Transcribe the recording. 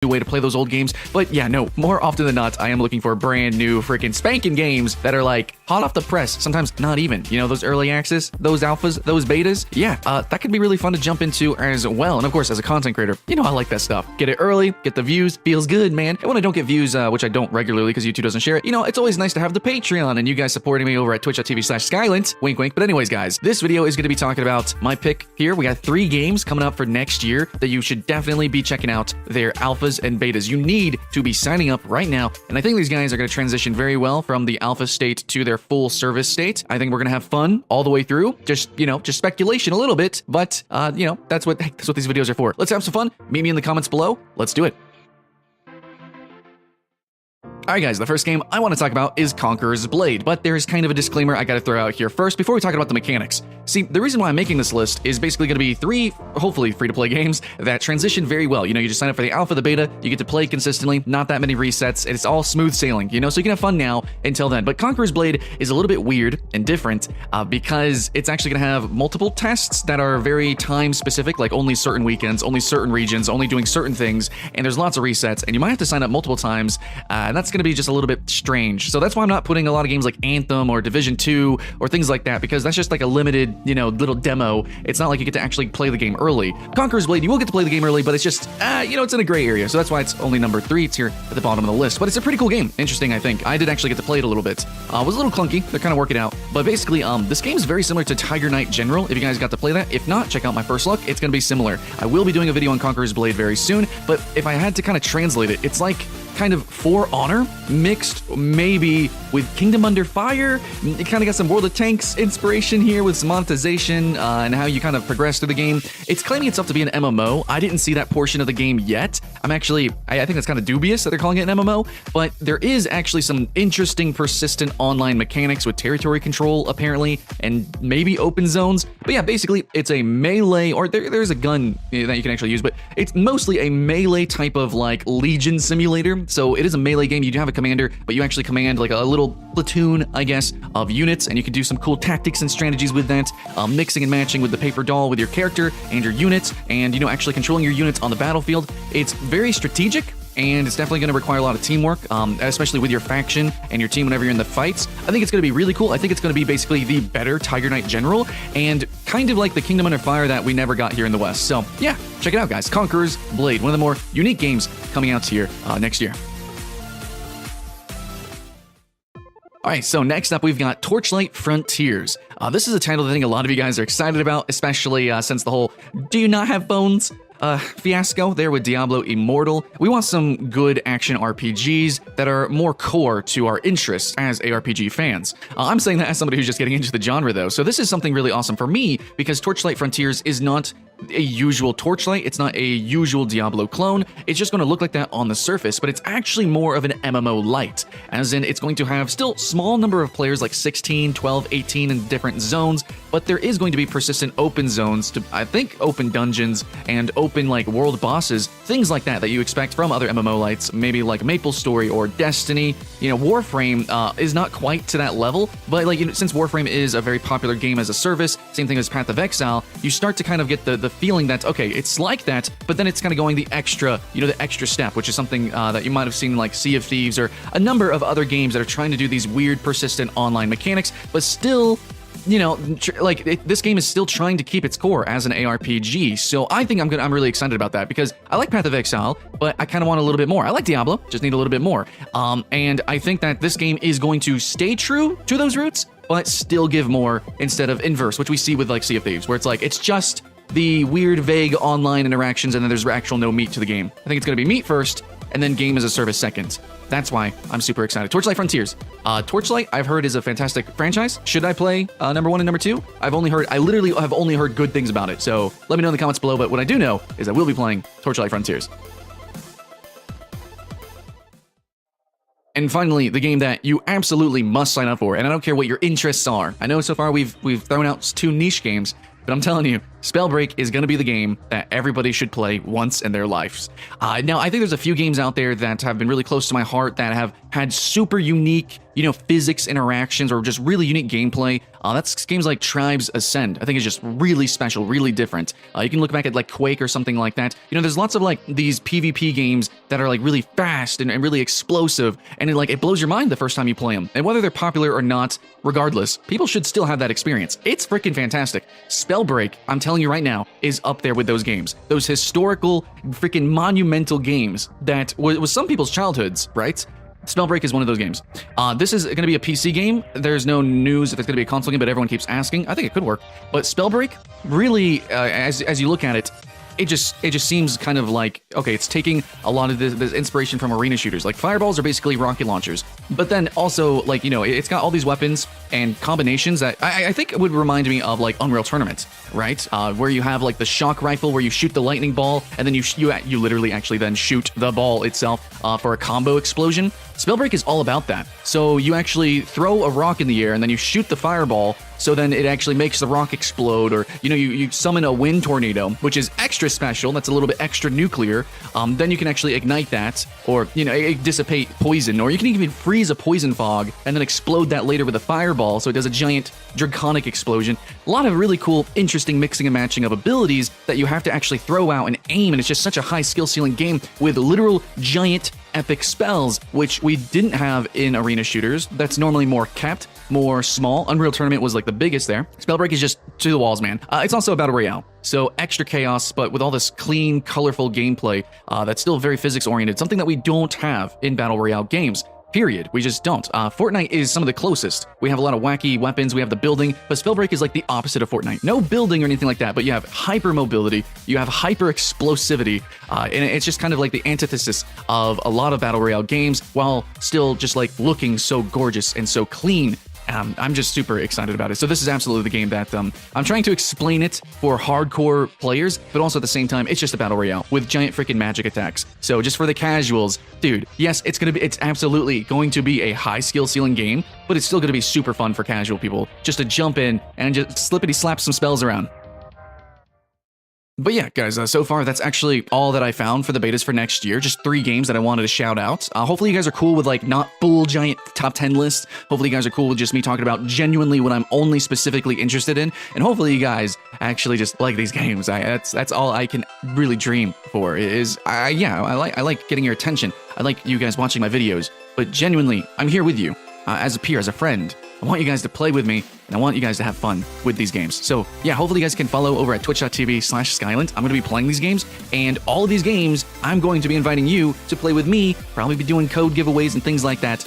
way to play those old games. But yeah, no, more often than not, I am looking for brand new freaking spanking games that are like hot off the press. Sometimes not even, you know, those early access, those alphas, those betas. Yeah, that could be really fun to jump into as well. And of course, as a content creator, you know, I like that stuff. Get it early, get the views, feels good, man. And when I don't get views, which I don't regularly because YouTube doesn't share it, you know, it's always nice to have the Patreon and you guys supporting me over at twitch.tv/Skylint. Wink, wink. But anyways, guys, this video is going to be talking about my pick here. We got 3 games coming up for next year that you should definitely be checking out their alphas and betas. You need to be signing up right now. And I think these guys are going to transition very well from the alpha state to their full service state. I think we're going to have fun all the way through. Just, you know, just speculation a little bit, but you know, that's what these videos are for. Let's have some fun. Meet me in the comments below. Let's do it. Alright guys, the first game I want to talk about is Conqueror's Blade, but there's kind of a disclaimer I gotta throw out here first before we talk about the mechanics. See, the reason why I'm making this list is basically going to be 3, hopefully free-to-play games that transition very well. You know, you just sign up for the alpha, the beta, you get to play consistently, not that many resets, and it's all smooth sailing, you know, so you can have fun now until then. But Conqueror's Blade is a little bit weird and different because it's actually going to have multiple tests that are very time-specific, like only certain weekends, only certain regions, only doing certain things, and there's lots of resets, and you might have to sign up multiple times, and that's going to be just a little bit strange. So that's why I'm not putting a lot of games like Anthem or Division 2 or things like that, because that's just like a limited, you know, little demo. It's not like you get to actually play the game early. Conqueror's Blade, you will get to play the game early, but it's just, you know, it's in a gray area. So that's why it's only number 3. It's here at the bottom of the list. But it's a pretty cool game. Interesting, I think. I did actually get to play it a little bit. It was a little clunky. They're kind of working out. But basically, this game is very similar to Tiger Knight General, if you guys got to play that. If not, check out my first look. It's going to be similar. I will be doing a video on Conqueror's Blade very soon, but if I had to kind of translate it, it's like kind of For Honor mixed maybe with Kingdom Under Fire. It kind of got some World of Tanks inspiration here with some monetization and how you kind of progress through the game. It's claiming itself to be an MMO. I didn't see that portion of the game yet. I think that's kind of dubious that they're calling it an MMO, but there is actually some interesting persistent online mechanics with territory control apparently, and maybe open zones. But yeah, basically it's a melee, or there's a gun that you can actually use, but it's mostly a melee type of like Legion simulator. So it is a melee game. You do have a commander, but you actually command like a little platoon, I guess, of units, and you can do some cool tactics and strategies with that, mixing and matching with the paper doll with your character and your units, and, you know, actually controlling your units on the battlefield. It's very strategic, and it's definitely going to require a lot of teamwork, especially with your faction and your team whenever you're in the fights. I think it's going to be really cool. I think it's going to be basically the better Tiger Knight General, and kind of like the Kingdom Under Fire that we never got here in the West. So yeah, check it out, guys. Conqueror's Blade, one of the more unique games coming out here next year. Alright, so next up we've got Torchlight Frontiers. This is a title that I think a lot of you guys are excited about, especially since the whole "do you not have bones" fiasco there with Diablo Immortal. We want some good action RPGs that are more core to our interests as ARPG fans. I'm saying that as somebody who's just getting into the genre though, so this is something really awesome for me because Torchlight Frontiers is not a usual Torchlight, it's not a usual Diablo clone. It's just going to look like that on the surface, but it's actually more of an MMO light, as in it's going to have still small number of players, like 16, 12, 18 in different zones, but there is going to be persistent open zones to, I think, open dungeons and open like world bosses, things like that you expect from other MMO lights, maybe like MapleStory or Destiny. You know, Warframe is not quite to that level, but like, you know, since Warframe is a very popular game as a service, same thing as Path of Exile, you start to kind of get the feeling that, okay, it's like that, but then it's kind of going the extra, you know, the extra step, which is something that you might have seen like Sea of Thieves or a number of other games that are trying to do these weird, persistent online mechanics, but still, you know, this game is still trying to keep its core as an ARPG. So I think I'm really excited about that because I like Path of Exile, but I kind of want a little bit more. I like Diablo, just need a little bit more. And I think that this game is going to stay true to those roots, but still give more instead of inverse, which we see with like Sea of Thieves, where it's like, it's just the weird, vague online interactions, and then there's actual no meat to the game. I think it's going to be meat first, and then game as a service second. That's why I'm super excited. Torchlight Frontiers. Torchlight, I've heard, is a fantastic franchise. Should I play number 1 and number 2? I literally have only heard good things about it, so let me know in the comments below, but what I do know is I will be playing Torchlight Frontiers. And finally, the game that you absolutely must sign up for, and I don't care what your interests are. I know so far we've thrown out 2 niche games, but I'm telling you, Spellbreak is going to be the game that everybody should play once in their lives. Now, I think there's a few games out there that have been really close to my heart that have had super unique, physics interactions or just really unique gameplay. That's games like Tribes Ascend. I think it's just really special, really different. You can look back at like Quake or something like that. There's lots of like these PvP games that are like really fast and really explosive, and it blows your mind the first time you play them. And whether they're popular or not, regardless, people should still have that experience. It's freaking fantastic. Spellbreak, I'm telling you right now, is up there with those games. Those historical, freaking monumental games that was some people's childhoods, right? Spellbreak is one of those games. This is going to be a PC game. There's no news if it's going to be a console game, but everyone keeps asking. I think it could work. But Spellbreak, really, as you look at it, it just seems kind of like, okay, it's taking a lot of this inspiration from arena shooters. Like fireballs are basically rocket launchers, but then also like, it's got all these weapons and combinations that I think it would remind me of like Unreal Tournament, right? Where you have like the shock rifle where you shoot the lightning ball and then you literally actually then shoot the ball itself for a combo explosion. Spellbreak is all about that. So you actually throw a rock in the air and then you shoot the fireball, so then it actually makes the rock explode, or you summon a wind tornado, which is extra special. That's a little bit extra nuclear. Then you can actually ignite that, or dissipate poison, or you can even freeze a poison fog and then explode that later with a fireball, so it does a giant draconic explosion. A lot of really cool, interesting mixing and matching of abilities that you have to actually throw out and aim, and it's just such a high skill ceiling game with literal giant epic spells, which we didn't have in arena shooters. That's normally more kept, more small. Unreal Tournament was like the biggest there. Spellbreak is just to the walls, man. It's also a battle royale, so extra chaos, but with all this clean, colorful gameplay that's still very physics oriented, something that we don't have in battle royale games. Period. We just don't. Fortnite is some of the closest. We have a lot of wacky weapons, we have the building, but Spellbreak is like the opposite of Fortnite. No building or anything like that, but you have hyper mobility, you have hyper explosivity, and it's just kind of like the antithesis of a lot of battle royale games, while still just like looking so gorgeous and so clean. I'm just super excited about it. So this is absolutely the game that I'm trying to explain it for hardcore players, but also at the same time, it's just a battle royale with giant freaking magic attacks. So just for the casuals, dude, yes, it's absolutely going to be a high skill ceiling game, but it's still going to be super fun for casual people just to jump in and just slippity slap some spells around. But yeah, guys, so far that's actually all that I found for the betas for next year. Just 3 games that I wanted to shout out. Hopefully you guys are cool with like not full giant top 10 lists. Hopefully you guys are cool with just me talking about genuinely what I'm only specifically interested in. And hopefully you guys actually just like these games. That's all I can really dream for is, I like getting your attention. I like you guys watching my videos, but genuinely, I'm here with you as a peer, as a friend. I want you guys to play with me, and I want you guys to have fun with these games. So yeah, hopefully you guys can follow over at twitch.tv/Skylant. I'm going to be playing these games, and all of these games, I'm going to be inviting you to play with me, probably be doing code giveaways and things like that.